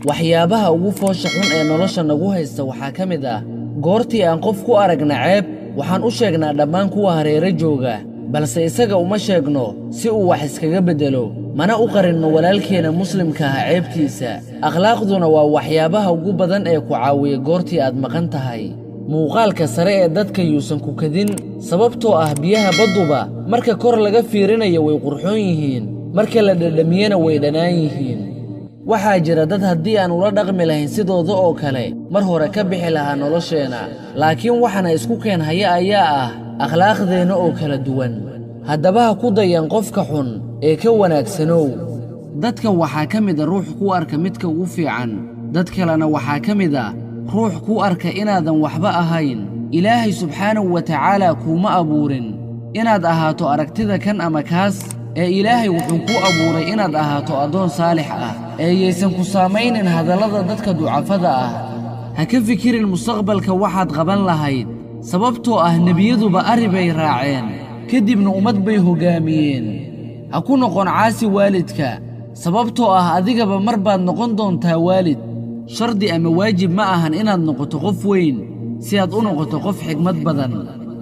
waxyaabaha ugu foosha xun ee nolosha nagu haysta waxaa ka mid ah goortii aan qof ku aragna ceeb waxaan u sheegnaa dhammaan kuwa hareero jooga balse isaga uma sheegno si uu wax iskaga beddelo mana u qarinno walaalkeena muslimka ah ceebtiisa akhlaaqduna waa waxyaabaha ugu badan ee ku caawiya goortii aad maqan tahay muuqaalka sare ee dadka yuusan ku kadin sababtoo ah biyaha badduba marka kor laga fiirinayo way qurxoon yihiin marka la dhadhamiyana way dhanaan yihiin waxaa jira dad haddii aan ula dhaqmi lahayn sidooda oo kale mar hore ka bixi lahaa nolosheenna laakiin waxaana isku keen haya ayaa ah akhlaaqdeenna oo kala duwan haddaba ha ku dayan qofka xun ee ka wanaagsanow dadka waxaa ka mid a ruux ku arka midka ugu fiican dad kalena waxaa ka mid ah ruux ku arka inaadan waxba ahayn ilaahay subxaanahu wa tacaala kuuma abuurin inaad ahaato aragtida kan ama kaas ee ilaahay wuxuu ku abuuray inaad ahaato addoon saalix ah ee yaysan ku saamaynin hadallada dadka ducafada ah ha ka fikirin mustaqbalka waxaad qaban lahayd sababtoo ah nebiyaduba arri bay raaceen kadibna ummad bay hoggaamiyeen ha ku noqon caasi waalidka sababtoo ah adigaba mar baad noqon doontaa waalid shardi ama waajib ma ahan inaad noqoto qof weyn si aad u noqoto qof xigmad badan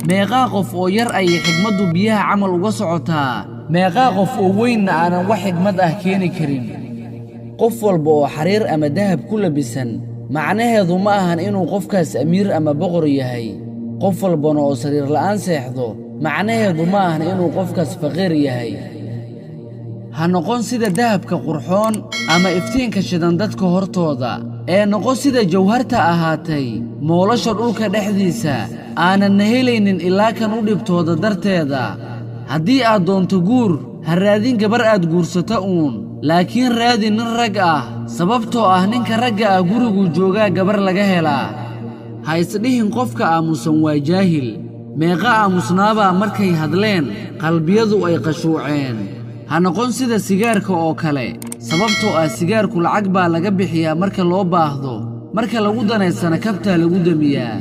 meeqaa qof oo yar ayay xigmaddu biyaha camal uga socotaa meeqaa qof oo weynna aanan wax xigmad ah keeni karin qof walba oo xariir ama dahab ku labisan macnaheedu ma ahan inuu qofkaas amiir ama boqor yahay qof walbana oo sariir la'aan seexdo macnaheedu ma ahan inuu qofkaas faqiir yahay ha noqon sida dahabka qurxoon ama iftiinka shidan dadka hortooda ee noqon sida jawharta ahaatay moolasha dhulka dhexdiisa aananna helaynin ilaa kan u dhibtooda darteeda haddii aad doonto guur ha raadin gabar aad guursata uun laakiin raadi nin rag ah sababtoo ah ninka ragga ah guriguu joogaa gabar laga helaa ha isdhihin qofka aamusan waa jaahil meeqa aamusnaabaa markay hadleen qalbiyadu ay qashuuceen ha noqon sida sigaarka oo kale sababtoo ah sigaarku lacag baa laga bixiyaa marka loo baahdo marka lagu danaysana kabtaa lagu damiyaa